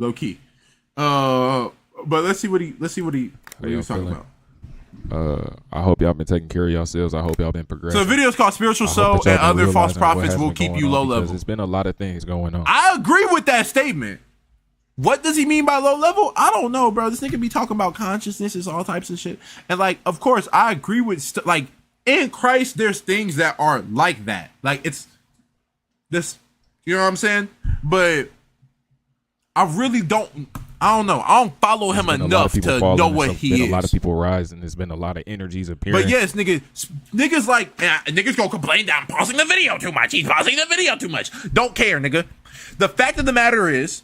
low key. But let's see what he was talking about. I hope y'all been taking care of yourselves. I hope y'all been progressing. So the video is called Spiritual Soul and Other False Prophets Will Keep You Low Level. There's been a lot of things going on. I agree with that statement. What does he mean by low level? I don't know, bro. This nigga be talking about consciousness and all types of shit. And like, of course, I agree with like in Christ, there's things that are like that. Like it's this, you know what I'm saying? But I really don't. I don't know. I don't follow him enough to know what he is. A lot of people rising. There's been a lot of energies appearing. But yes, niggas like niggas gonna complain that I'm pausing the video too much. He's pausing the video too much. Don't care, nigga. The fact of the matter is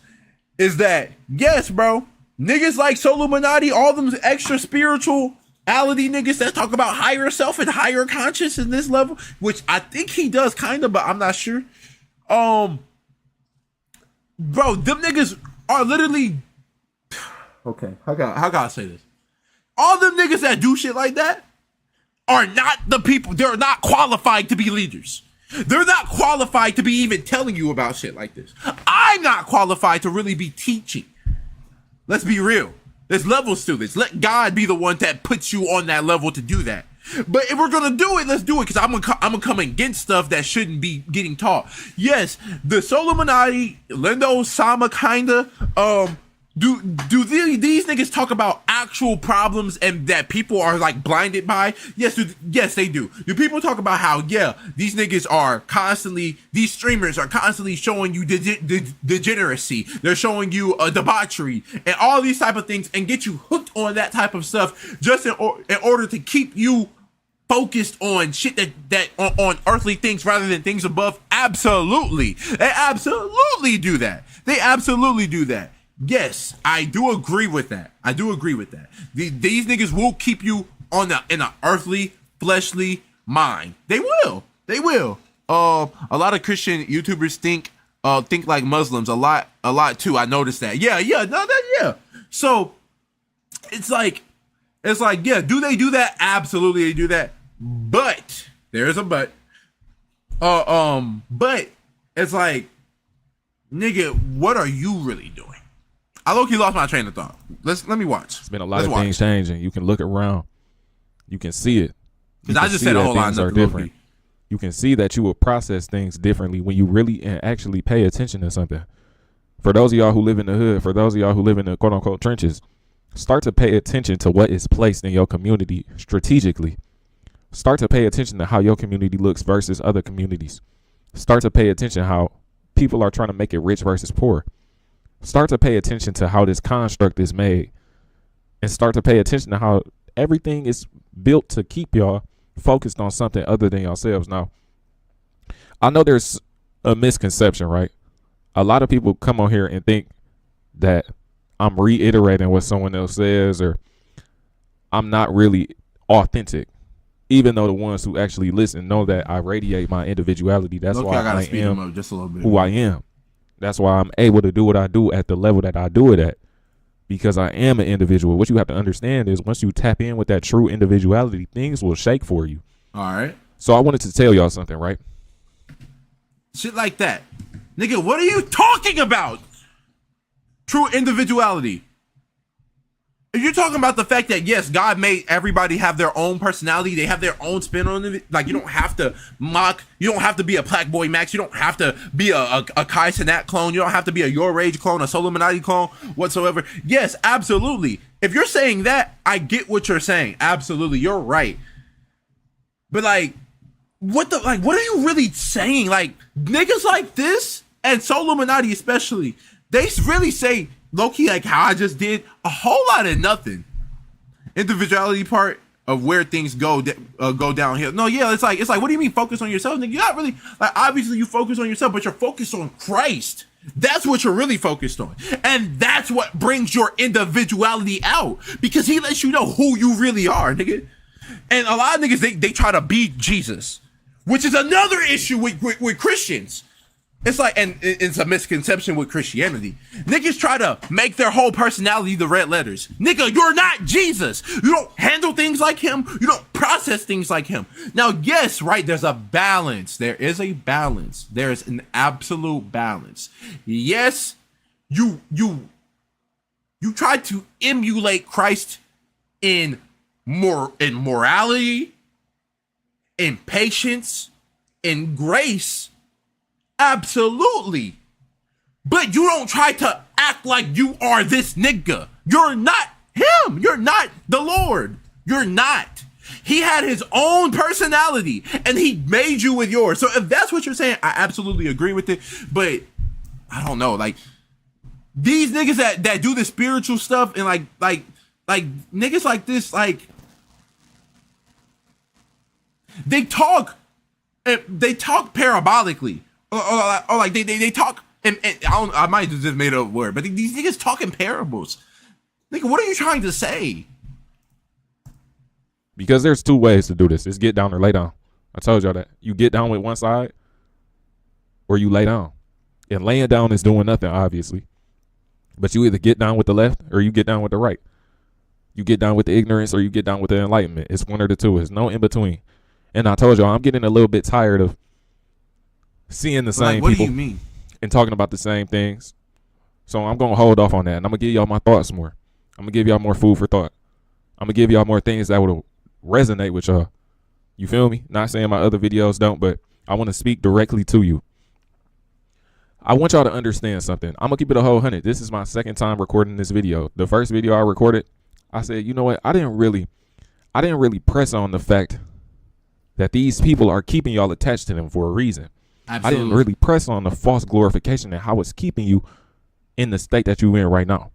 that yes, bro, niggas like solluminati, all them extra spirituality niggas that talk about higher self and higher conscious in this level, which I think he does kind of, but I'm not sure. Bro, them niggas are literally. Okay, how can I say this? All them niggas that do shit like that are not the people. They're not qualified to be leaders. They're not qualified to be even telling you about shit like this. I'm not qualified to really be teaching. Let's be real. There's levels to this. Let God be the one that puts you on that level to do that. But if we're gonna do it, let's do it. Because I'm gonna come against stuff that shouldn't be getting taught. Yes, the solluminati, LyndoSAMA kinda, Do these niggas talk about actual problems and that people are like blinded by? Yes, they do. Do people talk about how these niggas are constantly, these streamers are constantly showing you degeneracy, they're showing you a debauchery and all these type of things and get you hooked on that type of stuff just in order to keep you focused on shit that on earthly things rather than things above? Absolutely, they absolutely do that. Yes, I do agree with that. These niggas will keep you in an earthly, fleshly mind. They will. A lot of Christian YouTubers think like Muslims a lot too. I noticed that. Yeah. So it's like, yeah, do they do that? Absolutely, they do that. But there's a but. But it's like, nigga, what are you really doing? I low-key lost my train of thought. Let me watch. It's been a lot of things changing. You can look around. You can see it. Because I just said a whole lot of different. You can see that you will process things differently when you really and actually pay attention to something. For those of y'all who live in the hood, for those of y'all who live in the quote-unquote trenches, start to pay attention to what is placed in your community strategically. Start to pay attention to how your community looks versus other communities. Start to pay attention how people are trying to make it rich versus poor. Start to pay attention to how this construct is made and start to pay attention to how everything is built to keep y'all focused on something other than yourselves. Now, I know there's a misconception, right? A lot of people come on here and think that I'm reiterating what someone else says or I'm not really authentic, even though the ones who actually listen know that I radiate my individuality. That's why I am just a little bit. Who I am. That's why I'm able to do what I do at the level that I do it at, because I am an individual. What you have to understand is once you tap in with that true individuality, things will shake for you. All right. So I wanted to tell y'all something, right? Shit like that. Nigga, what are you talking about? True individuality. If you're talking about the fact that, yes, God made everybody have their own personality, they have their own spin on it. Like, you don't have to mock, you don't have to be a Black Boy Max, you don't have to be a Kai Cenat clone, you don't have to be a Your Rage clone, a solluminati clone, whatsoever. Yes, absolutely. If you're saying that, I get what you're saying. Absolutely, you're right. But like, what are you really saying? Like, niggas like this, and solluminati especially, they really say, low-key, like how I just did, a whole lot of nothing. Individuality part of where things go downhill. No, yeah, it's like, what do you mean focus on yourself? Nigga, you're not really, like, obviously you focus on yourself, but you're focused on Christ. That's what you're really focused on. And that's what brings your individuality out, because he lets you know who you really are, nigga. And a lot of niggas, they try to be Jesus, which is another issue with Christians. It's like, and it's a misconception with Christianity. Niggas try to make their whole personality the red letters. Nigga, you're not Jesus. You don't handle things like him. You don't process things like him. Now, yes, right, there's a balance. There is a balance. There is an absolute balance. Yes, you You try to emulate Christ in morality, in patience, in grace. Absolutely. But you don't try to act like you are this nigga. You're not him. You're not the Lord. You're not. He had his own personality and he made you with yours. So if that's what you're saying, I absolutely agree with it. But I don't know, like these niggas that do the spiritual stuff and like niggas like this, like they talk parabolically or like they talk and I might have just made up a word, but these niggas talk in parables. Nigga, what are you trying to say? Because there's two ways to do this. It's get down or lay down. I told y'all that. You get down with one side or you lay down. And laying down is doing nothing, obviously. But you either get down with the left or you get down with the right. You get down with the ignorance or you get down with the enlightenment. It's one or the two. There's no in between. And I told y'all, I'm getting a little bit tired of seeing the same what people do you mean? And talking about the same things. So I'm going to hold off on that. And I'm going to give y'all my thoughts more. I'm going to give y'all more food for thought. I'm going to give y'all more things that would resonate with y'all. You feel me? Not saying my other videos don't, but I want to speak directly to you. I want y'all to understand something. I'm going to keep it a whole 100. This is my second time recording this video. The first video I recorded, I said, you know what? I didn't really press on the fact that these people are keeping y'all attached to them for a reason. Absolutely. I didn't really press on the false glorification and how it's keeping you in the state that you're in right now.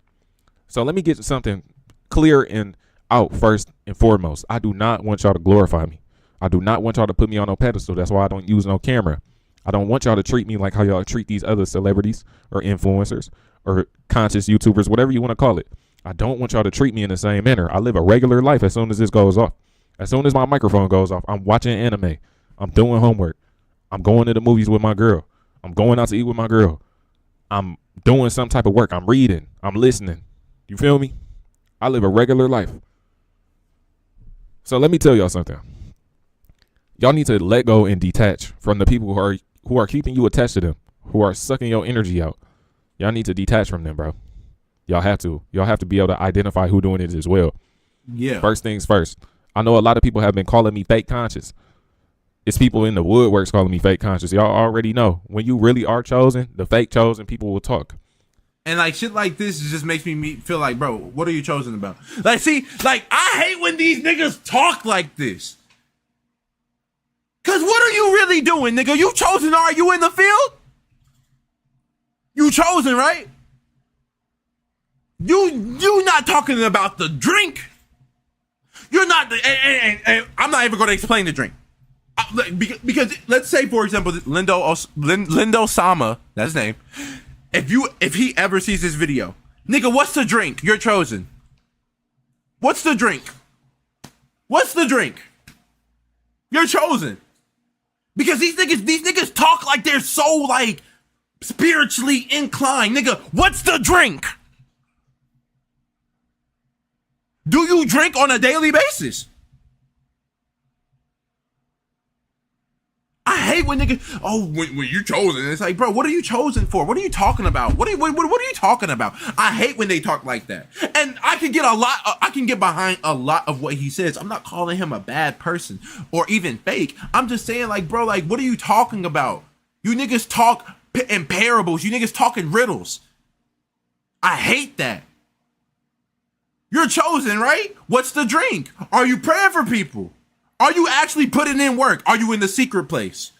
So let me get something clear and out first and foremost. I do not want y'all to glorify me. I do not want y'all to put me on no pedestal. That's why I don't use no camera. I don't want y'all to treat me like how y'all treat these other celebrities or influencers or conscious YouTubers, whatever you want to call it. I don't want y'all to treat me in the same manner. I live a regular life as soon as this goes off. As soon as my microphone goes off, I'm watching anime. I'm doing homework. I'm going to the movies with my girl. I'm going out to eat with my girl. I'm doing some type of work. I'm reading. I'm listening. You feel me? I live a regular life. So let me tell y'all something. Y'all need to let go and detach from the people who are keeping you attached to them, who are sucking your energy out. Y'all need to detach from them, bro. Y'all have to. Y'all have to be able to identify who doing it as well. Yeah. First things first. I know a lot of people have been calling me fake conscious. It's people in the woodworks calling me fake conscious. Y'all already know when you really are chosen, the fake chosen people will talk. And like shit like this just makes me feel like, bro, what are you chosen about? Like, see, like I hate when these niggas talk like this. Cause what are you really doing, nigga? You chosen, are you in the field? You chosen, right? You not talking about the drink. You're not, and I'm not even going to explain the drink. Because let's say, for example, LyndoSAMA, that's his name. If he ever sees this video, nigga, what's the drink? You're chosen. What's the drink? What's the drink? You're chosen. Because these niggas talk like they're so like spiritually inclined. Nigga, what's the drink? Do you drink on a daily basis? I hate when niggas, when you're chosen, it's like, bro, what are you chosen for? What are you talking about? What are you talking about? I hate when they talk like that. And I can get behind a lot of what he says. I'm not calling him a bad person or even fake. I'm just saying, like, bro, like, what are you talking about? You niggas talk in parables. You niggas talk in riddles. I hate that. You're chosen, right? What's the drink? Are you praying for people? Are you actually putting in work? Are you in the secret place?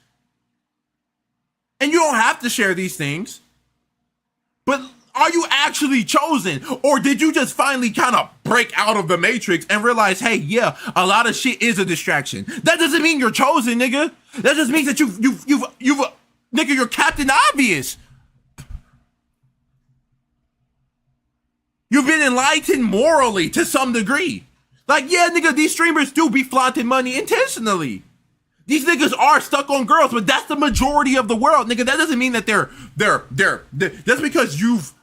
And you don't have to share these things. But are you actually chosen? Or did you just finally kind of break out of the matrix and realize, hey, yeah, a lot of shit is a distraction? That doesn't mean you're chosen, nigga. That just means that you've nigga, you're Captain Obvious. You've been enlightened morally to some degree. Like, yeah, nigga, these streamers do be flaunting money intentionally. These niggas are stuck on girls, but that's the majority of the world, nigga. That doesn't mean that they're that's because you've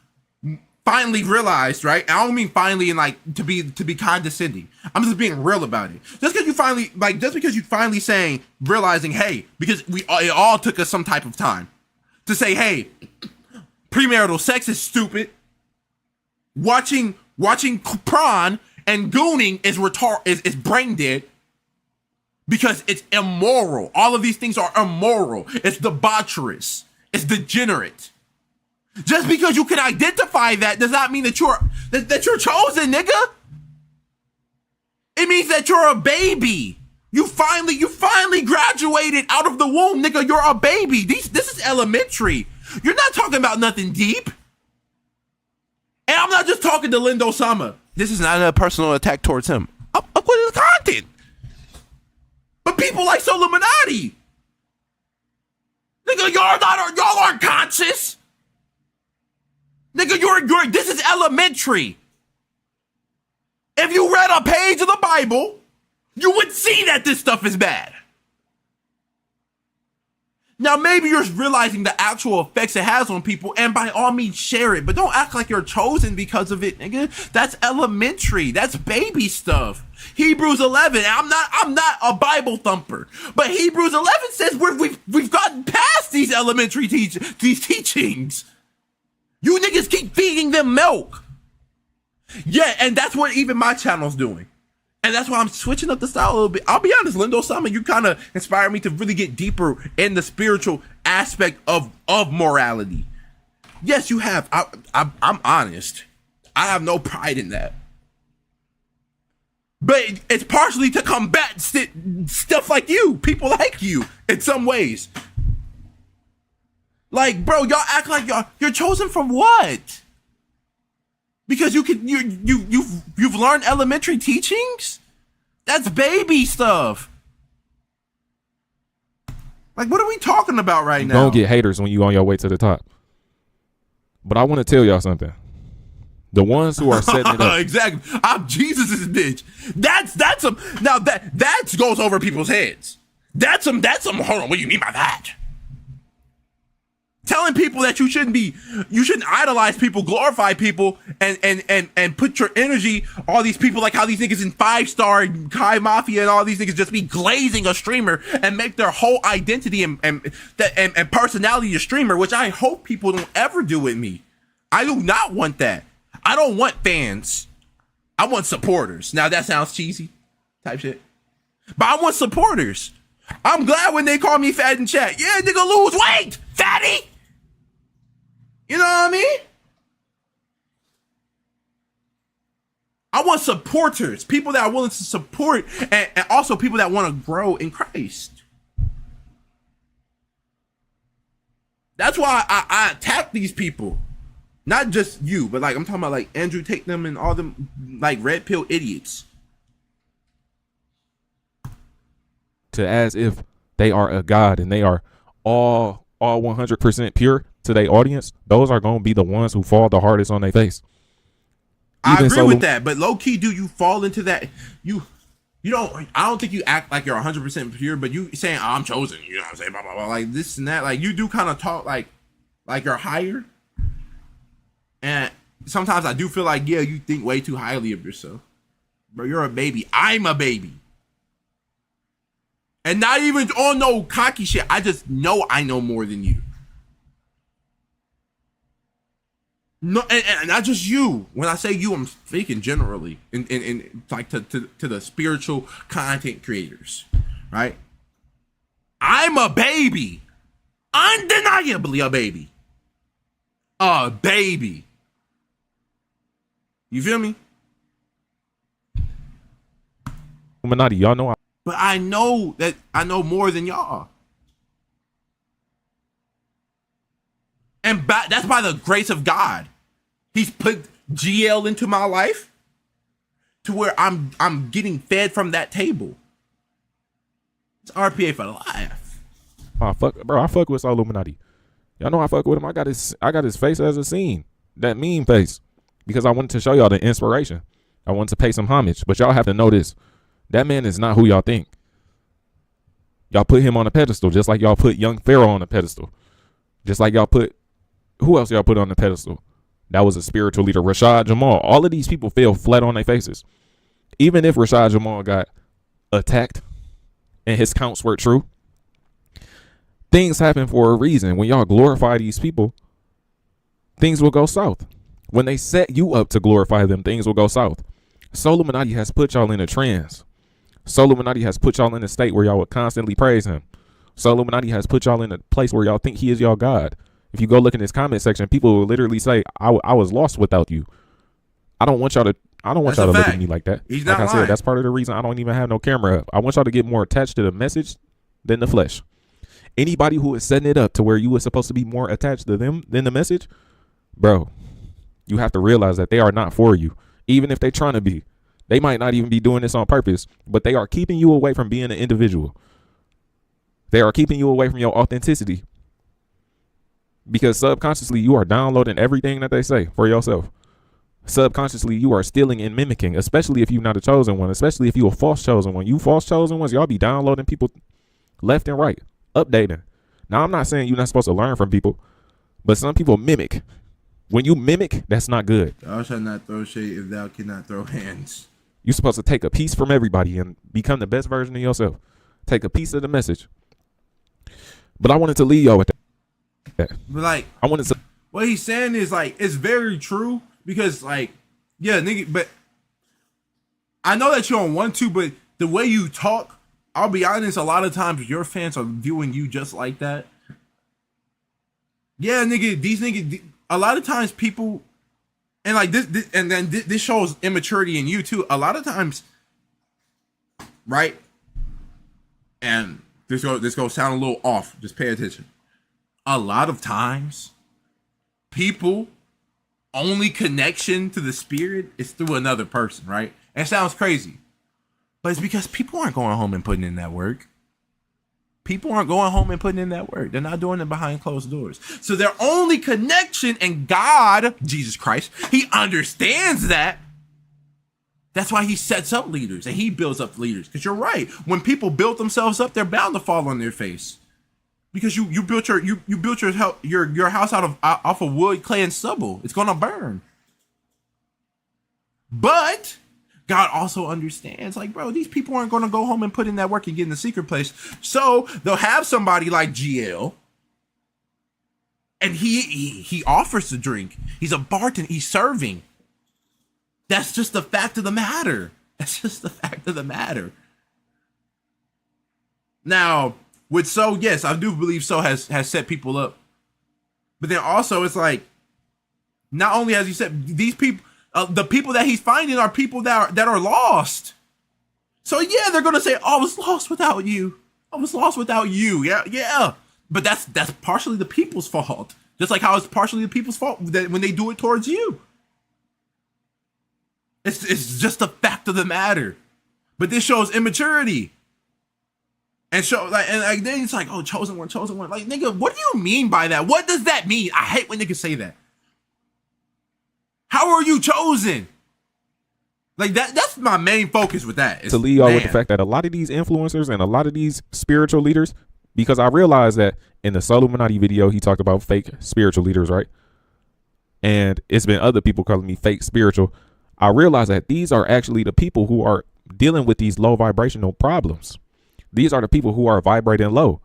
finally realized, right? I don't mean finally in like to be condescending. I'm just being real about it. Just because you finally saying, realizing, hey, because it all took us some type of time to say, hey, premarital sex is stupid. watching prawn and gooning is brain dead because it's immoral. All of these things are immoral. It's debaucherous. It's degenerate. Just because you can identify that does not mean that you're chosen, nigga. It means that you're a baby. You finally graduated out of the womb, nigga. You're a baby. This is elementary. You're not talking about nothing deep. And I'm not just talking to LyndoSAMA. This is not a personal attack towards him. I'm with his content. But people like solluminati. Nigga, y'all aren't conscious. Nigga, this is elementary. If you read a page of the Bible, you would see that this stuff is bad. Now, maybe you're realizing the actual effects it has on people, and by all means, share it. But don't act like you're chosen because of it, nigga. That's elementary. That's baby stuff. Hebrews 11. I'm not a Bible thumper, but Hebrews 11 says we've gotten past these elementary these teachings. You niggas keep feeding them milk. Yeah, and that's what even my channel's doing. And that's why I'm switching up the style a little bit. I'll be honest, LyndoSAMA, you kind of inspired me to really get deeper in the spiritual aspect of morality. Yes, you have. I'm honest. I have no pride in that. But it's partially to combat stuff like you, people like you, in some ways. Like, bro, y'all act like you're chosen from what? Because you've learned elementary teachings? That's baby stuff. Like, what are we talking about right now? You don't get haters when you on your way to the top. But I want to tell y'all something. The ones who are setting it up. Exactly. I'm Jesus' bitch. That's some. Now that goes over people's heads. That's some. Hold on. What do you mean by that? Telling people that you shouldn't idolize people, glorify people, and put your energy, all these people, like how these niggas in 5-Star, Kai Mafia, and all these niggas just be glazing a streamer and make their whole identity and personality a streamer, which I hope people don't ever do with me. I do not want that. I don't want fans. I want supporters. Now that sounds cheesy type shit, but I want supporters. I'm glad when they call me fat in chat. Yeah, nigga, lose weight, fatty. You know what I mean? I want supporters, people that are willing to support, and also people that want to grow in Christ. That's why I attack these people. Not just you, but like I'm talking about like Andrew Tate them and all them like red pill idiots. To as if they are a god and they are all 100% pure to their audience, those are going to be the ones who fall the hardest on their face. I agree with that, but low key, do you fall into that? You don't. I don't think you act like you're 100% pure, but you saying, oh, I'm chosen. You know what I'm saying? Blah, blah, blah, like this and that. Like you do kind of talk like you're higher. And sometimes I do feel like, yeah, you think way too highly of yourself. Bro, you're a baby. I'm a baby. And not even on no cocky shit. I just know I know more than you. No, and not just you. When I say you, I'm speaking generally in like to the spiritual content creators, right? I'm a baby. Undeniably a baby. A baby. You feel me? Illuminati, y'all know. But I know that I know more than y'all. And that's by the grace of God. He's put GL into my life to where I'm getting fed from that table. It's RPA for life. I fuck with Illuminati. Y'all know I fuck with him. I got his face as a scene. That meme face. Because I wanted to show y'all the inspiration. I wanted to pay some homage. But y'all have to know this. That man is not who y'all think. Y'all put him on a pedestal just like y'all put young Pharaoh on a pedestal. Just like y'all put, who else y'all put on the pedestal? That was a spiritual leader, Rashad Jamal. All of these people fell flat on their faces. Even if Rashad Jamal got attacked and his counts were true, things happen for a reason. When y'all glorify these people, things will go south. When they set you up to glorify them, things will go south. Solluminati has put y'all in a trance. Solluminati has put y'all in a state where y'all would constantly praise him. Solluminati has put y'all in a place where y'all think he is y'all God. If you go look in his comment section, people will literally say, I was lost without you. I don't want y'all to look at me like that. He's like not I lying. said, that's part of the reason I don't even have no camera up. I want y'all to get more attached to the message than the flesh. Anybody who is setting it up to where you were supposed to be more attached to them than the message, bro, you have to realize that they are not for you. Even if they're trying to be. They might not even be doing this on purpose, but they are keeping you away from being an individual. They are keeping you away from your authenticity. Because subconsciously, you are downloading everything that they say for yourself. Subconsciously, you are stealing and mimicking, especially if you're not a chosen one, especially if you're a false chosen one. You false chosen ones, y'all be downloading people left and right, updating. Now, I'm not saying you're not supposed to learn from people, but some people mimic. When you mimic, that's not good. Thou shalt not throw shade if thou cannot throw hands. You're supposed to take a piece from everybody and become the best version of yourself. Take a piece of the message. But I wanted to leave y'all with that. But like, I wanted to. what he's saying is like, it's very true because like, yeah, nigga, but I know that you don't want to, but the way you talk, I'll be honest, a lot of times your fans are viewing you just like that. Yeah, nigga, these niggas, a lot of times people, and like this and then this shows immaturity in you too. A lot of times, right? And this goes sound a little off. Just pay attention. A lot of times, people only connection to the spirit is through another person, right? And it sounds crazy, but it's because people aren't going home and putting in that work. People aren't going home and putting in that work. They're not doing it behind closed doors. So their only connection, and God, Jesus Christ, he understands that. That's why he sets up leaders and he builds up leaders. Because you're right. When people build themselves up, they're bound to fall on their face. Because you built your house off of wood, clay, and stubble. It's gonna burn. But God also understands, like, bro, these people aren't going to go home and put in that work and get in the secret place. So they'll have somebody like GL, and he offers the drink. He's a bartender. He's serving. That's just the fact of the matter. That's just the fact of the matter. Now, with So, yes, I do believe So has set people up. But then also, it's like, not only has he set these people, the people that he's finding are people that are lost. So yeah, they're gonna say, "Oh, I was lost without you. I was lost without you." Yeah. But that's partially the people's fault. Just like how it's partially the people's fault that when they do it towards you. It's just a fact of the matter. But this shows immaturity. And then it's like, oh, chosen one. Like, nigga, what do you mean by that? What does that mean? I hate when niggas say that. How are you chosen? Like that's my main focus with that. To lead y'all with the fact that a lot of these influencers and a lot of these spiritual leaders, because I realized that in the solluminati video, he talked about fake spiritual leaders, right? And it's been other people calling me fake spiritual. I realized that these are actually the people who are dealing with these low vibrational problems. These are the people who are vibrating low.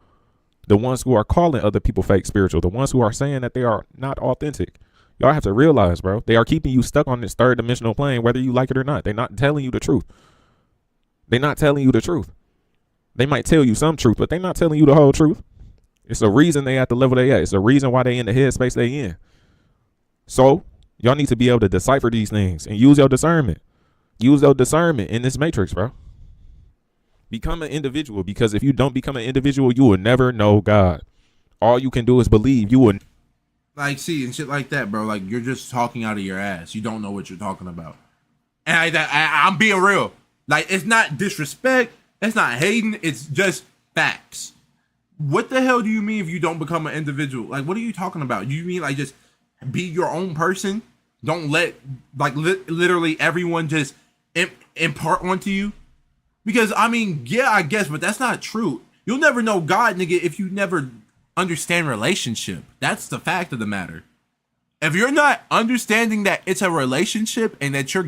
The ones who are calling other people fake spiritual. The ones who are saying that they are not authentic. Y'all have to realize, bro, they are keeping you stuck on this third dimensional plane, whether you like it or not. They're not telling you the truth. They're not telling you the truth. They might tell you some truth, but they're not telling you the whole truth. It's a reason they at the level they at. It's a reason why they in the headspace they in. So y'all need to be able to decipher these things and use your discernment. Use your discernment in this matrix, bro. Become an individual, because if you don't become an individual, you will never know God. All you can do is believe. You will. Like, see, and shit like that, bro. Like, you're just talking out of your ass. You don't know what you're talking about. And I'm being real. Like, it's not disrespect. It's not hating. It's just facts. What the hell do you mean if you don't become an individual? Like, what are you talking about? You mean, like, just be your own person? Don't let, like, literally everyone just impart onto you? Because, I mean, yeah, I guess, but that's not true. You'll never know God, nigga, if you never understand relationship. That's the fact of the matter. If you're not understanding that it's a relationship and that you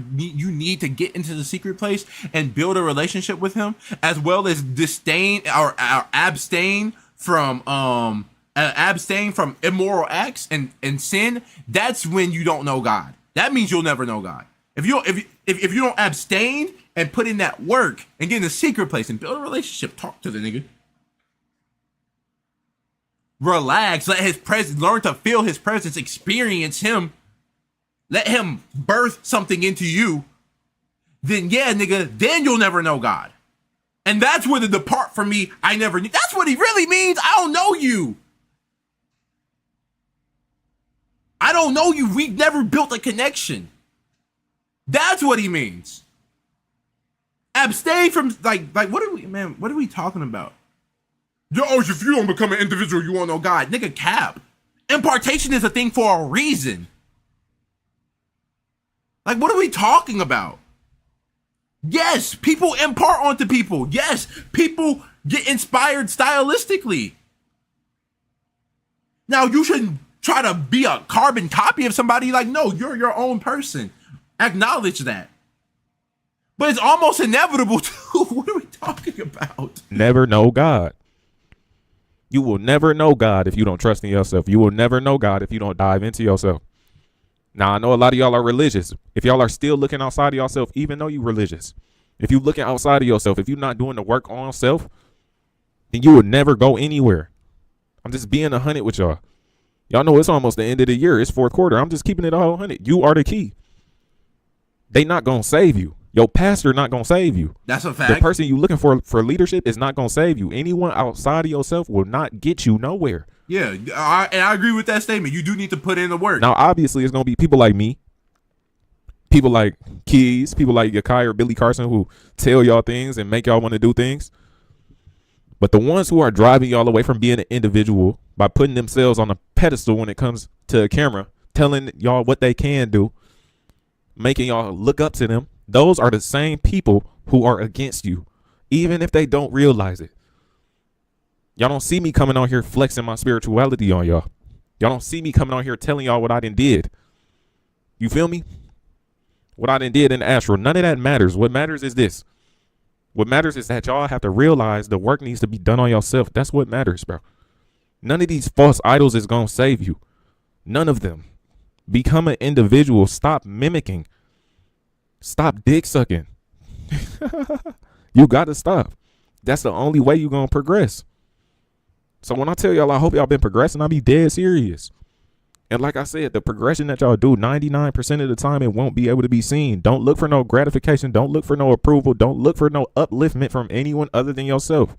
need to get into the secret place and build a relationship with him, as well as disdain or abstain from immoral acts and sin, that's when you don't know God. That means you'll never know God. If you don't abstain and put in that work and get in a secret place and build a relationship, talk to the nigga. Relax, let his presence, learn to feel his presence, experience him. Let him birth something into you. Then yeah, nigga, then you'll never know God. And that's where the depart from me, I never knew. That's what he really means. I don't know you. I don't know you. We never built a connection. That's what he means. Abstain from like what are we talking about? If you don't become an individual, you won't know God. Nigga, cap. Impartation is a thing for a reason. Like, what are we talking about? Yes, people impart onto people. Yes, people get inspired stylistically. Now, you shouldn't try to be a carbon copy of somebody. Like, no, you're your own person. Acknowledge that. But it's almost inevitable too. What are we talking about? Never know God. You will never know God if you don't trust in yourself. You will never know God if you don't dive into yourself. Now, I know a lot of y'all are religious. If y'all are still looking outside of yourself, even though you're religious, if you're looking outside of yourself, if you're not doing the work on self, then you will never go anywhere. I'm just being 100 with y'all. Y'all know it's almost the end of the year. It's fourth quarter. I'm just keeping it a whole 100. You are the key. They not going to save you. Your pastor not going to save you. That's a fact. The person you looking for leadership is not going to save you. Anyone outside of yourself will not get you nowhere. Yeah, and I agree with that statement. You do need to put in the work. Now, obviously, it's going to be people like me, people like Keys, people like Yakai or Billy Carson who tell y'all things and make y'all want to do things. But the ones who are driving y'all away from being an individual by putting themselves on a pedestal when it comes to a camera, telling y'all what they can do, making y'all look up to them, those are the same people who are against you, even if they don't realize it. Y'all don't see me coming on here flexing my spirituality on y'all. Y'all don't see me coming on here telling y'all what I done did. You feel me? What I done did in the astral. None of that matters. What matters is this. What matters is that y'all have to realize the work needs to be done on yourself. That's what matters, bro. None of these false idols is going to save you. None of them. Become an individual. Stop mimicking. Stop dick sucking. You got to stop. That's the only way you're going to progress. So when I tell y'all, I hope y'all been progressing, I be dead serious. And like I said, the progression that y'all do, 99% of the time, it won't be able to be seen. Don't look for no gratification. Don't look for no approval. Don't look for no upliftment from anyone other than yourself.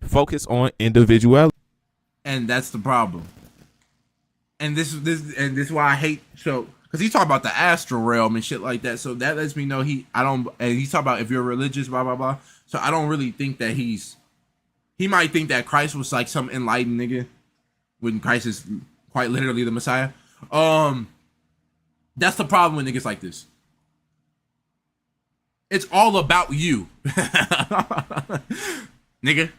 Focus on individuality. And that's the problem. And this is why I hate because he's talking about the astral realm and shit like that. So that lets me know and he's talking about if you're religious, blah, blah, blah. So I don't really think that he might think that Christ was like some enlightened nigga when Christ is quite literally the Messiah. That's the problem with niggas like this. It's all about you. Nigga.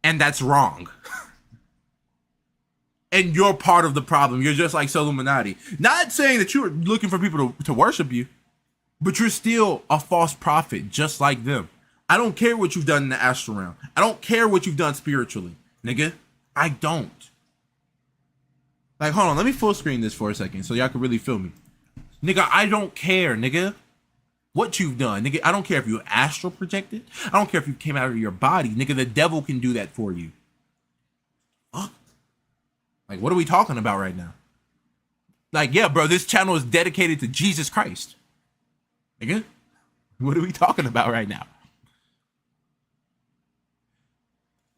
And that's wrong. And you're part of the problem. You're just like solluminati. Not saying that you're looking for people to worship you, but you're still a false prophet just like them. I don't care what you've done in the astral realm. I don't care what you've done spiritually, nigga. I don't. Like, hold on. Let me full screen this for a second so y'all can really feel me. Nigga, I don't care, nigga, what you've done. Nigga, I don't care if you astral projected. I don't care if you came out of your body. Nigga, the devil can do that for you. Huh? Like, what are we talking about right now? Like, yeah, bro, this channel is dedicated to Jesus Christ. Nigga, what are we talking about right now?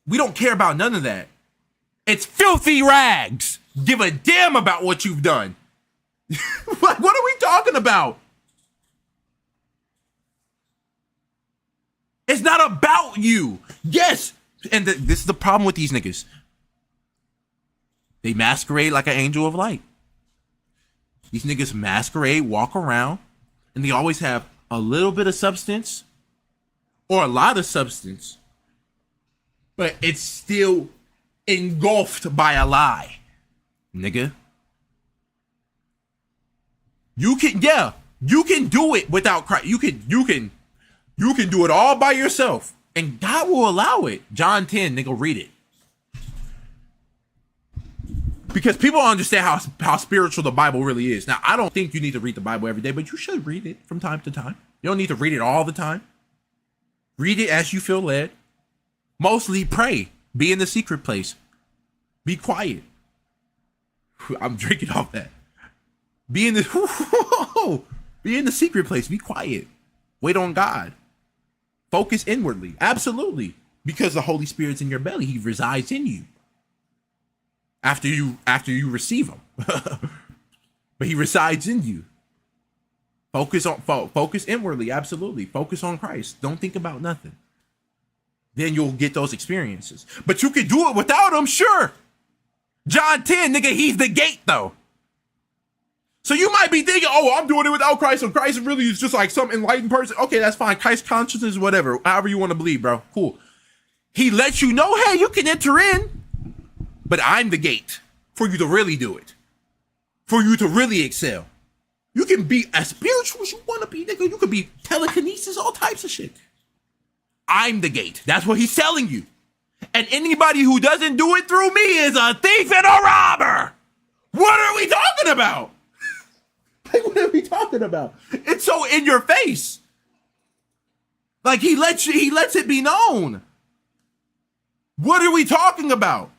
We don't care about none of that. It's filthy rags. Give a damn about what you've done. What are we talking about? It's not about you. Yes. And this is the problem with these niggas. They masquerade like an angel of light. These niggas masquerade, walk around, and they always have a little bit of substance or a lot of substance, but it's still engulfed by a lie. Nigga. You can do it without Christ. You can do it all by yourself, and God will allow it. John 10, nigga, read it. Because people don't understand how spiritual the Bible really is. Now, I don't think you need to read the Bible every day, but you should read it from time to time. You don't need to read it all the time. Read it as you feel led. Mostly pray. Be in the secret place. Be quiet. I'm drinking off that. Be in the secret place. Be quiet. Wait on God. Focus inwardly. Absolutely. Because the Holy Spirit's in your belly. He resides in you. After you receive him. But he resides in you. Focus inwardly. Absolutely. Focus on Christ. Don't think about nothing. Then you'll get those experiences. But you can do it without him, sure. John 10, nigga, he's the gate, though. So you might be thinking, oh, I'm doing it without Christ, so Christ really is just like some enlightened person. Okay, that's fine. Christ consciousness, whatever, however you want to believe, bro. Cool. He lets you know, hey, you can enter in, but I'm the gate for you to really do it. For you to really excel. You can be as spiritual as you want to be, nigga. You could be telekinesis, all types of shit. I'm the gate. That's what he's telling you. And anybody who doesn't do it through me is a thief and a robber. What are we talking about? Like, what are we talking about? It's so in your face. Like he lets it be known. What are we talking about?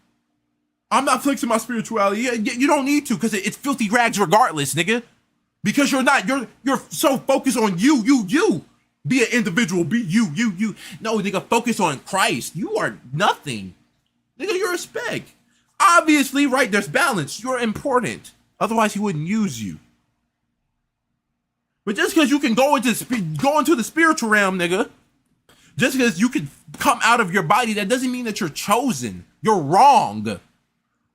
I'm not flexing my spirituality. You don't need to, because it's filthy rags regardless, nigga. Because you're so focused on you. Be an individual. Be you. No, nigga, focus on Christ. You are nothing. Nigga, you're a speck. Obviously, right, there's balance. You're important. Otherwise, he wouldn't use you. But just because you can go into the spiritual realm, nigga, just because you can come out of your body, that doesn't mean that you're chosen. You're wrong.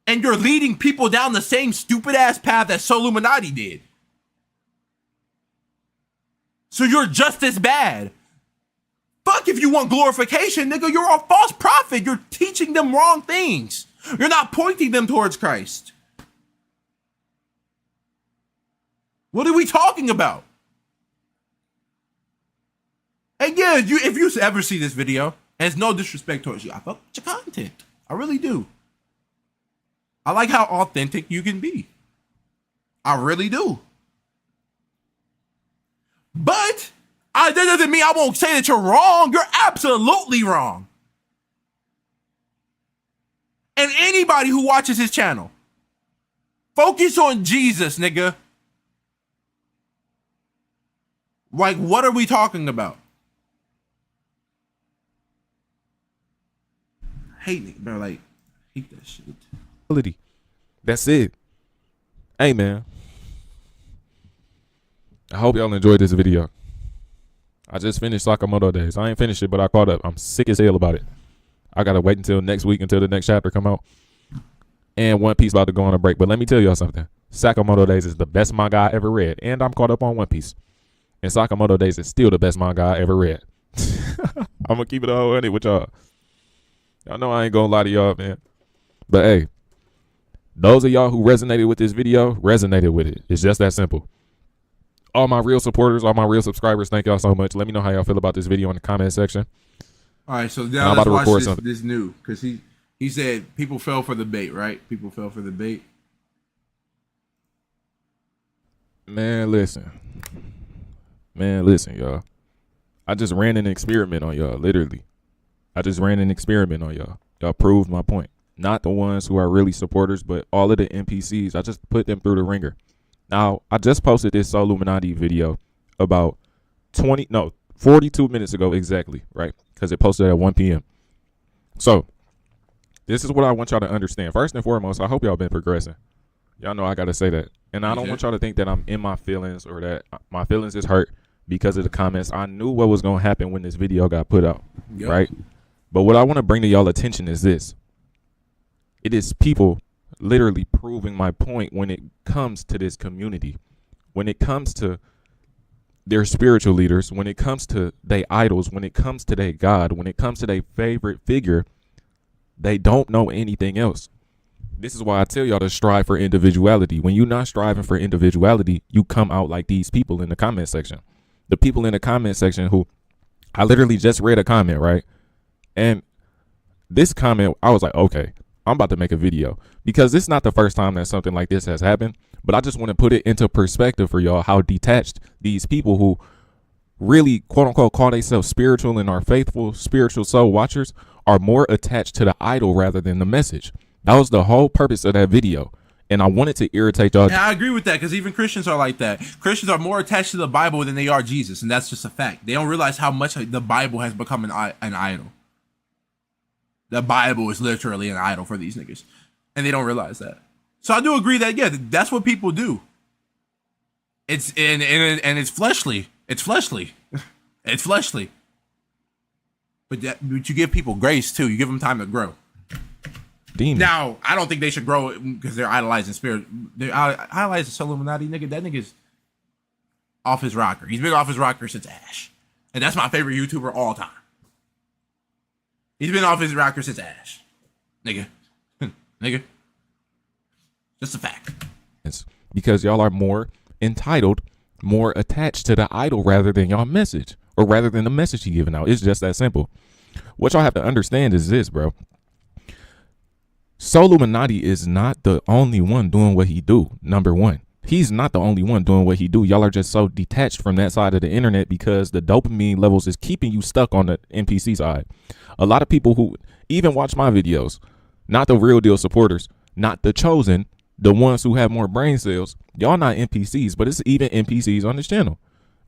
And you're leading people down the same stupid-ass path that solluminati did. So you're just as bad. Fuck if you want glorification, nigga. You're a false prophet. You're teaching them wrong things. You're not pointing them towards Christ. What are we talking about? And yeah, if you ever see this video, and it's no disrespect towards you, I fuck with your content. I really do. I like how authentic you can be. I really do. But that doesn't mean I won't say that you're wrong. You're absolutely wrong. And anybody who watches his channel, focus on Jesus, nigga. Like, what are we talking about? Hate it, bro. Like, hate that shit. That's it. Hey, man. I hope y'all enjoyed this video. I just finished Sakamoto Days. I ain't finished it, but I caught up. I'm sick as hell about it. I gotta wait until next week until the next chapter come out. And One Piece about to go on a break. But let me tell y'all something. Sakamoto Days is the best manga I ever read. And I'm caught up on One Piece. And Sakamoto Days is still the best manga I ever read. I'm gonna keep it all in it with y'all. Y'all know I ain't gonna lie to y'all, man. But hey, those of y'all who resonated with this video, resonated with it. It's just that simple. All my real supporters, all my real subscribers, thank y'all so much. Let me know how y'all feel about this video in the comment section. All right, so now let's watch this new, because he said people fell for the bait, right? People fell for the bait. Man, listen, y'all. I just ran an experiment on y'all, literally. I just ran an experiment on y'all. Y'all proved my point. Not the ones who are really supporters, but all of the NPCs. I just put them through the ringer. Now, I just posted this solluminati video about 42 minutes ago exactly, right? Because it posted at 1 p.m. So, this is what I want y'all to understand. First and foremost, I hope y'all been progressing. Y'all know I got to say that. And I don't want y'all to think that I'm in my feelings or that my feelings is hurt because of the comments. I knew what was going to happen when this video got put out, right? But what I want to bring to y'all attention is this. It is people literally proving my point when it comes to this community, when it comes to their spiritual leaders, when it comes to their idols, when it comes to their God, when it comes to their favorite figure, they don't know anything else. This is why I tell y'all to strive for individuality. When you're not striving for individuality, you come out like these people in the comment section. The people in the comment section who I literally just read a comment, right? And this comment, I was like, okay, I'm about to make a video because it's not the first time that something like this has happened, but I just want to put it into perspective for y'all how detached these people who really quote unquote call themselves spiritual and are faithful spiritual soul watchers are more attached to the idol rather than the message. That was the whole purpose of that video. And I wanted to irritate y'all. And I agree with that because even Christians are like that. Christians are more attached to the Bible than they are Jesus. And that's just a fact. They don't realize how much the Bible has become an idol. The Bible is literally an idol for these niggas. And they don't realize that. So I do agree that, yeah, that's what people do. It's and it's fleshly. It's fleshly. It's fleshly. But you give people grace too. You give them time to grow. Demon. Now, I don't think they should grow because they're idolizing spirit. They're idolizing solluminati, nigga. That nigga's off his rocker. He's been off his rocker since Ash. And that's my favorite YouTuber all time. He's been off his rocker since Ash. Nigga. Nigga. Just a fact. It's because y'all are more entitled, more attached to the idol rather than y'all message. Or rather than the message you giving out. It's just that simple. What y'all have to understand is this, bro. Solluminati is not the only one doing what he do. Number one, he's not the only one doing what he do. Y'all are just so detached from that side of the internet because the dopamine levels is keeping you stuck on the NPC side. A lot of people who even watch my videos, not the real deal supporters, not the chosen, the ones who have more brain cells, y'all not NPCs, but it's even NPCs on this channel.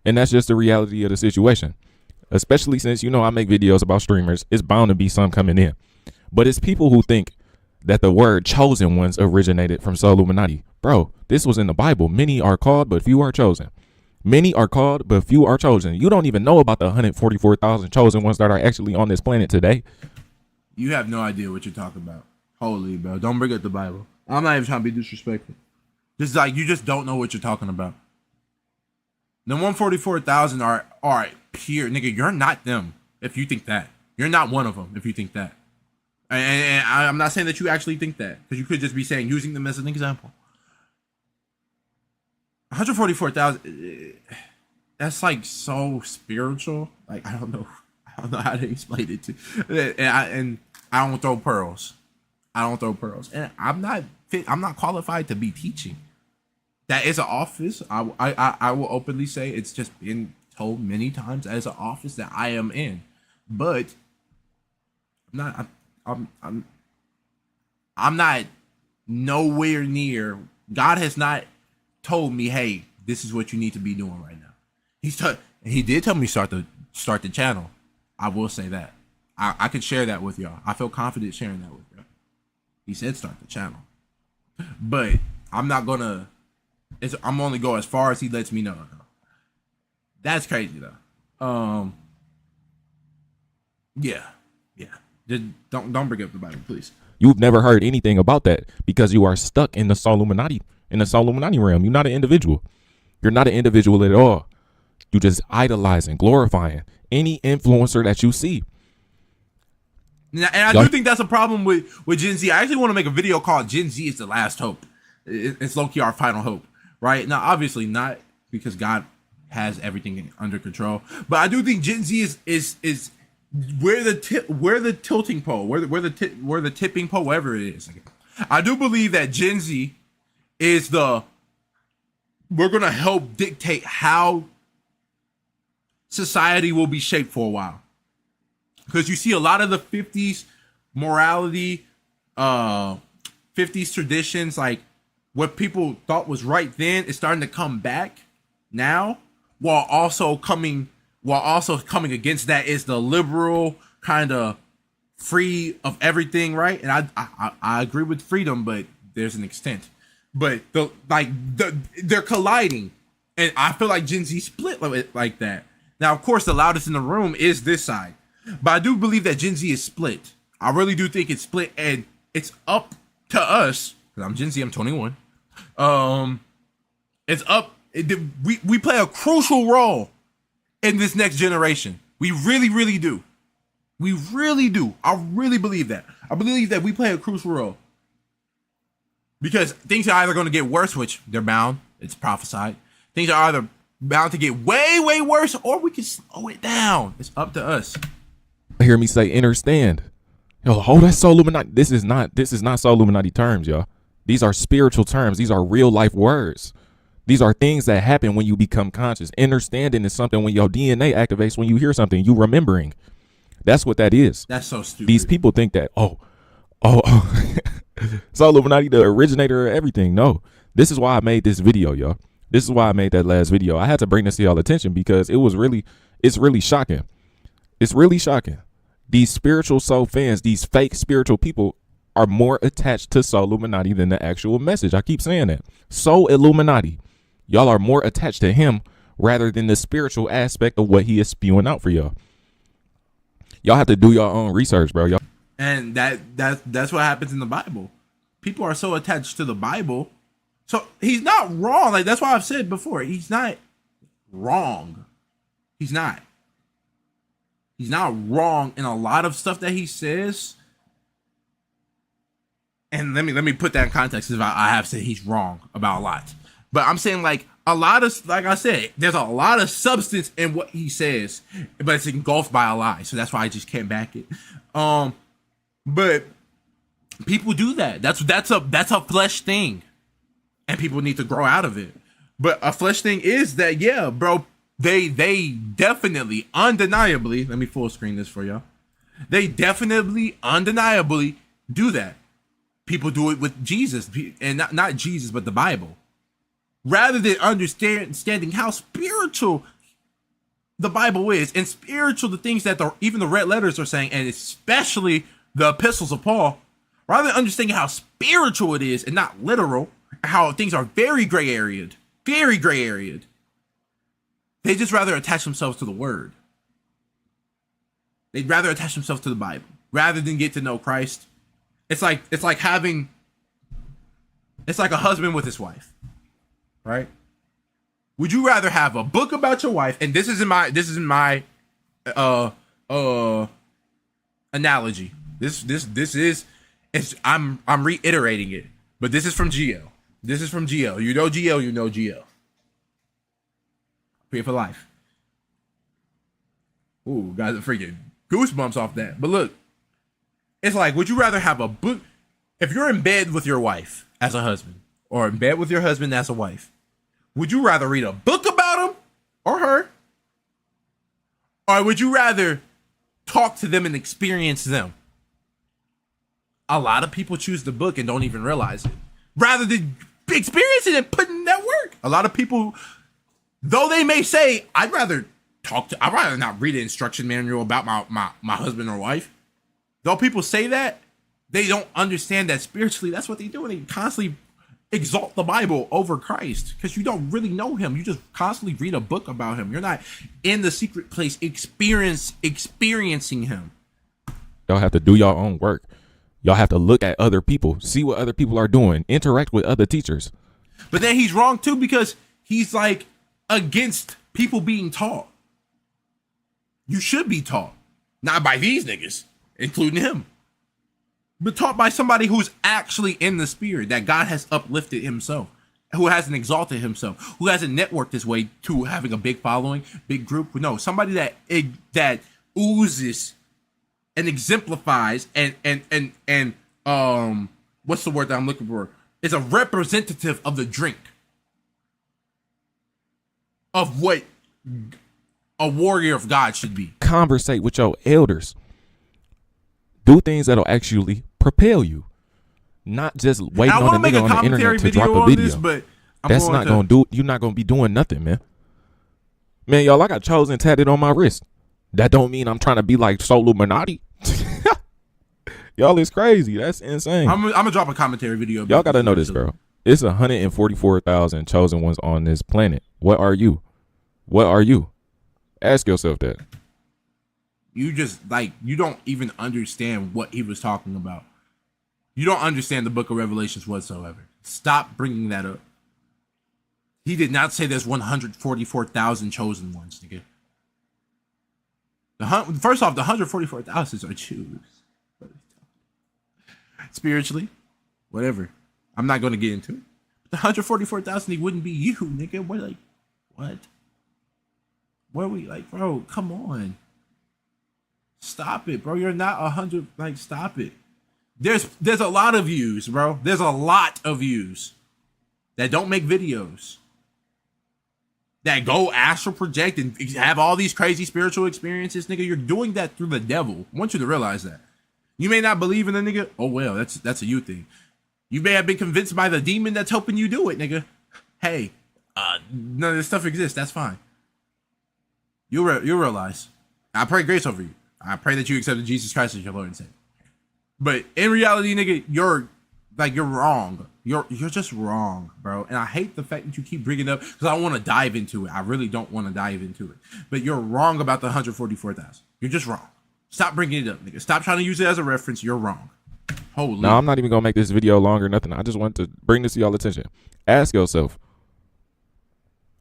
And that's just the reality of the situation. Especially since, you know, I make videos about streamers, it's bound to be some coming in. But it's people who think that the word chosen ones originated from solluminati. Bro, this was in the Bible. Many are called, but few are chosen. Many are called, but few are chosen. You don't even know about the 144,000 chosen ones that are actually on this planet today. You have no idea what you're talking about. Holy, bro. Don't bring up the Bible. I'm not even trying to be disrespectful. Just like, you just don't know what you're talking about. The 144,000 are pure. Nigga, you're not them if you think that. You're not one of them if you think that. And I'm not saying that you actually think that, because you could just be saying, using them as an example. 144,000, that's like so spiritual. Like, I don't know how to explain it to. And I don't throw pearls. And I'm not qualified to be teaching. That is an office. I will openly say it's just been told many times as an office that I am in, but I'm not nowhere near. God has not told me, hey, this is what you need to be doing right now. He did tell me start the channel. I will say that. I can share that with y'all. I feel confident sharing that with y'all. He said start the channel. But I'm not gonna. I'm only go as far as he lets me know. That's crazy though. Yeah. Just don't bring up the Bible, please. You've never heard anything about that because you are stuck in the solluminati realm. You're not an individual. You're not an individual at all. You just idolizing, glorifying any influencer that you see. And I do think that's a problem with Gen Z. I actually want to make a video called Gen Z is the last hope. It's low-key our final hope, right? Now, obviously not, because God has everything under control. But I do think Gen Z is where the tilting pole, where the tipping pole, whatever it is. I do believe that Gen Z is we're gonna help dictate how society will be shaped for a while. Because you see a lot of the 50s morality, 50s traditions, like what people thought was right then is starting to come back now, while also coming against that is the liberal kind of free of everything, right? And I agree with freedom, but there's an extent. But they're colliding, and I feel like Gen Z split like that. Now, of course, the loudest in the room is this side, but I do believe that Gen Z is split. I really do think it's split, and it's up to us. Because I'm Gen Z, I'm 21. It's up. We play a crucial role in this next generation. We really, really do. We really do. I really believe that. I believe that we play a crucial role. Because things are either going to get worse, which they're bound. It's prophesied. Things are either bound to get way, way worse, or we can slow it down. It's up to us. Hear me say understand. Yo, oh, that's solluminati. This is not solluminati terms, y'all. These are spiritual terms. These are real life words. These are things that happen when you become conscious. Understanding is something when your DNA activates when you hear something, you remembering. That's what that is. That's so stupid. These people think that, oh, solluminati, the originator of everything. No, this is why I made this video, y'all. This is why I made that last video. I had to bring this to y'all attention because it's really shocking. It's really shocking. These spiritual soul fans, these fake spiritual people are more attached to solluminati than the actual message. I keep saying that. Soul Illuminati. Y'all are more attached to him rather than the spiritual aspect of what he is spewing out for y'all. Y'all have to do your own research, bro. Y'all. And that's what happens in the Bible. People are so attached to the Bible. So he's not wrong. Like, that's why I've said before, he's not wrong. He's not. He's not wrong in a lot of stuff that he says. And let me put that in context, because I have said he's wrong about a lot. But I'm saying, like, a lot of, like I said, there's a lot of substance in what he says, but it's engulfed by a lie. So that's why I just can't back it. But people do that. That's a flesh thing, and people need to grow out of it. But a flesh thing is that, yeah, bro, they definitely, undeniably, let me full screen this for y'all. They definitely, undeniably do that. People do it with Jesus, and not Jesus, but the Bible. Rather than understanding how spiritual the Bible is, and spiritual the things that even the red letters are saying, and especially the epistles of Paul, rather than understanding how spiritual it is and not literal, how things are very gray areaed, they just rather attach themselves to the word. They'd rather attach themselves to the Bible rather than get to know Christ. It's like a husband with his wife, right? Would you rather have a book about your wife? And this is my analogy. I'm reiterating it, but this is from GL. This is from GL. You know GL. You know GL. Pray for life. Ooh, guys are freaking goosebumps off that. But look, it's like, would you rather have a book? If you're in bed with your wife as a husband, or in bed with your husband as a wife, would you rather read a book about him or her? Or would you rather talk to them and experience them? A lot of people choose the book and don't even realize it, rather than experiencing it and putting in that work. A lot of people, though they may say, I'd rather not read an instruction manual about my husband or wife. Though people say that, they don't understand that spiritually, that's what they do. And they constantly exalt the Bible over Christ, because you don't really know him. You just constantly read a book about him. You're not in the secret place experiencing him. Y'all have to do your own work. Y'all have to look at other people, see what other people are doing, interact with other teachers. But then he's wrong too, because he's like against people being taught. You should be taught, not by these niggas, including him, but taught by somebody who's actually in the spirit, that God has uplifted himself, who hasn't exalted himself, who hasn't networked his way to having a big following, big group. No, somebody that oozes and exemplifies and what's the word that I'm looking for? Is a representative of the drink of what a warrior of God should be. Conversate with your elders. Do things that'll actually propel you, not just waiting on a nigga on the internet to drop a video. This, but that's not gonna do. You're not gonna be doing nothing, man. Man, y'all, I got chosen tatted on my wrist. That don't mean I'm trying to be like solluminati. Y'all is crazy. That's insane. I'm gonna drop a commentary video. Y'all gotta know this, bro. It's 144,000 chosen ones on this planet. What are you? What are you? Ask yourself that. You just, like, you don't even understand what he was talking about. You don't understand the book of Revelations whatsoever. Stop bringing that up. He did not say there's 144,000 chosen ones, nigga. First off, the 144,000 are Jews. Spiritually, whatever. I'm not going to get into it. But the 144,000, he wouldn't be you, nigga. What, like, what? What are we, like, bro, come on. Stop it, bro. You're not 100. Like, stop it. There's a lot of views, bro. There's a lot of views that don't make videos, that go astral project and have all these crazy spiritual experiences. Nigga, you're doing that through the devil. I want you to realize that. You may not believe in the nigga. Oh well, that's a you thing. You may have been convinced by the demon that's helping you do it, nigga. Hey, none of this stuff exists. That's fine. You'll realize. I pray grace over you. I pray that you accepted Jesus Christ as your Lord and Savior. But in reality, nigga, you're wrong. You're just wrong, bro. And I hate the fact that you keep bringing it up because I want to dive into it. I really don't want to dive into it. But you're wrong about the 144,000. You're just wrong. Stop bringing it up, nigga. Stop trying to use it as a reference. You're wrong. Holy. No, I'm not even gonna make this video long or nothing. I just want to bring this to y'all attention. Ask yourself: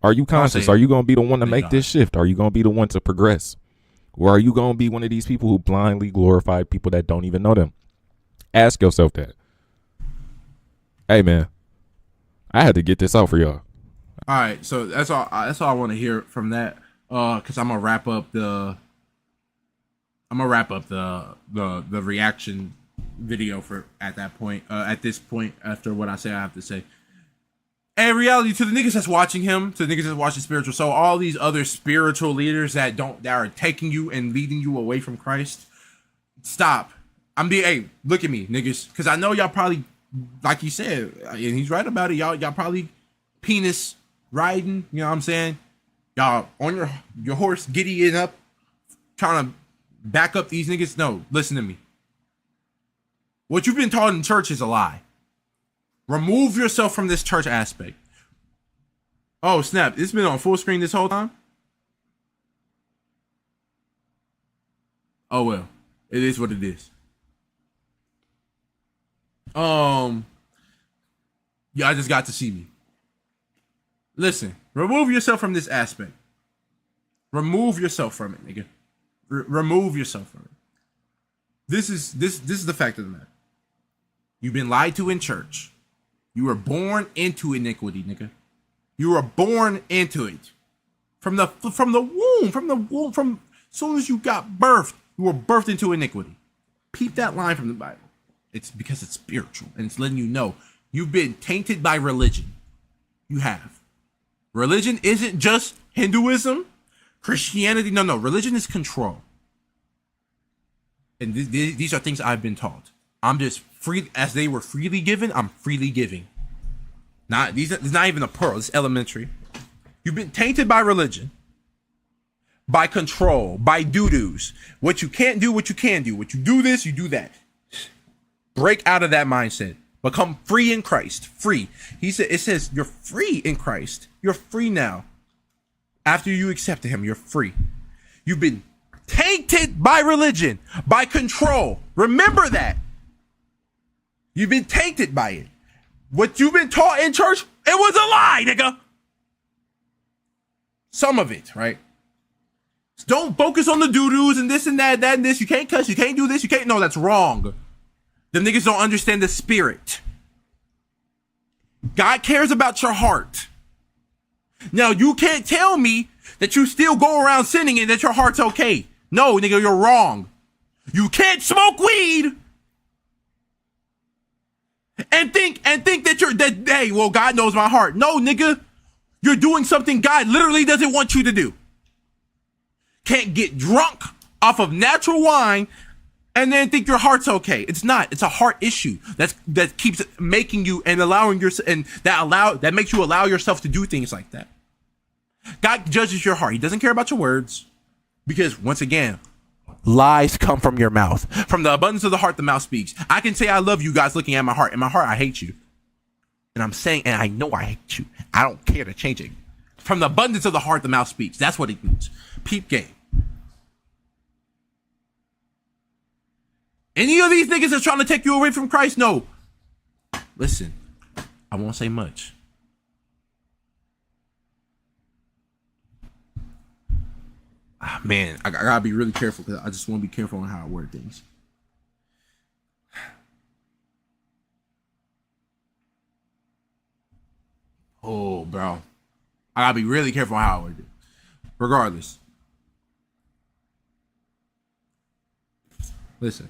are you conscious? Are you gonna be the one to make this shift? Are you gonna be the one to progress? Or are you gonna be one of these people who blindly glorify people that don't even know them? Ask yourself that. Hey man, I had to get this out for y'all. All right, so that's all I want to hear from that. Because I'm gonna wrap up the reaction video for at this point after what I say I have to say. And reality, to the niggas that's watching him, to the niggas that's watching Spiritual Soul, all these other spiritual leaders that are taking you and leading you away from Christ, stop. Hey, look at me, niggas, because I know y'all probably, like he said, and he's right about it, y'all probably penis riding, you know what I'm saying? Y'all on your horse, giddying up, trying to back up these niggas. No, listen to me. What you've been taught in church is a lie. Remove yourself from this church aspect. Oh, snap. It's been on full screen this whole time? Oh, well. It is what it is. Y'all just got to see me. Listen. Remove yourself from this aspect. Remove yourself from it, nigga. Remove yourself from it. This is the fact of the matter. You've been lied to in church. You were born into iniquity, nigga. You were born into it. From the womb, from as soon as you got birthed, you were birthed into iniquity. Peep that line from the Bible. It's because it's spiritual, and it's letting you know you've been tainted by religion. You have. Religion isn't just Hinduism, Christianity. No. Religion is control. And these are things I've been taught. I'm just free, as they were freely given, I'm freely giving. It's not even a pearl, it's elementary. You've been tainted by religion, by control, by doo-doos. What you can't do, what you can do. What you do this, you do that. Break out of that mindset. Become free in Christ. Free. It says you're free in Christ. You're free now. After you accepted him, you're free. You've been tainted by religion, by control. Remember that. You've been tainted by it. What you've been taught in church, it was a lie, nigga. Some of it, right? Don't focus on the doo-doos and this and that and this. You can't cuss, you can't do this, you can't. No, that's wrong. Them niggas don't understand the spirit. God cares about your heart. Now, you can't tell me that you still go around sinning and that your heart's okay. No, nigga, you're wrong. You can't smoke weed and think that hey, well, God knows my heart. No, nigga, you're doing something God literally doesn't want you to do. Can't get drunk off of natural wine and then think your heart's okay. It's not. It's a heart issue that keeps making you and allowing your and that makes you allow yourself to do things like that. God judges your heart. He doesn't care about your words because, once again, lies come from your mouth. From the abundance of the heart, the mouth speaks. I can say I love you guys looking at my heart. In my heart, I hate you. And I'm saying, and I know I hate you. I don't care to change it. From the abundance of the heart, the mouth speaks. That's what it means. Peep game. Any of these niggas that's trying to take you away from Christ? No. Listen, I won't say much. Man, I gotta be really careful because I just want to be careful on how I word things. Oh, bro. I gotta be really careful on how I word it. Regardless. Listen.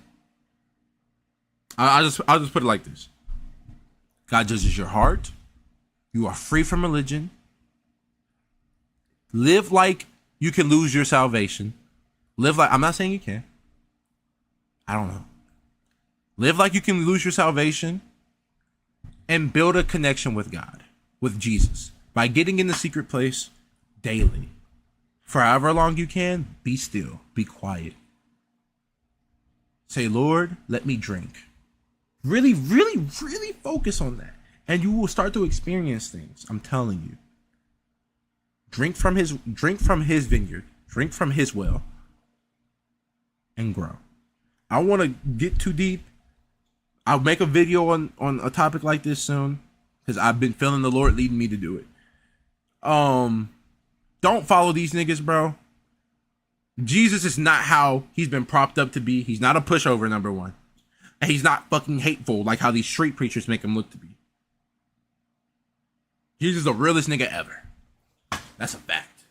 I'll just put it like this. God judges your heart. You are free from religion. Live like you can lose your salvation. Live like, I'm not saying you can. I don't know. Live like you can lose your salvation and build a connection with God, with Jesus, by getting in the secret place daily. For however long you can, be still, be quiet. Say, Lord, let me drink. Really, really, really focus on that. And you will start to experience things. I'm telling you. Drink from his vineyard. Drink from his well. And grow. I want to get too deep. I'll make a video on a topic like this soon. Because I've been feeling the Lord leading me to do it. Don't follow these niggas, bro. Jesus is not how he's been propped up to be. He's not a pushover, number one. And he's not fucking hateful like how these street preachers make him look to be. Jesus is the realest nigga ever. That's a fact.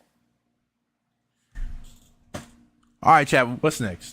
All right, Chad, what's next?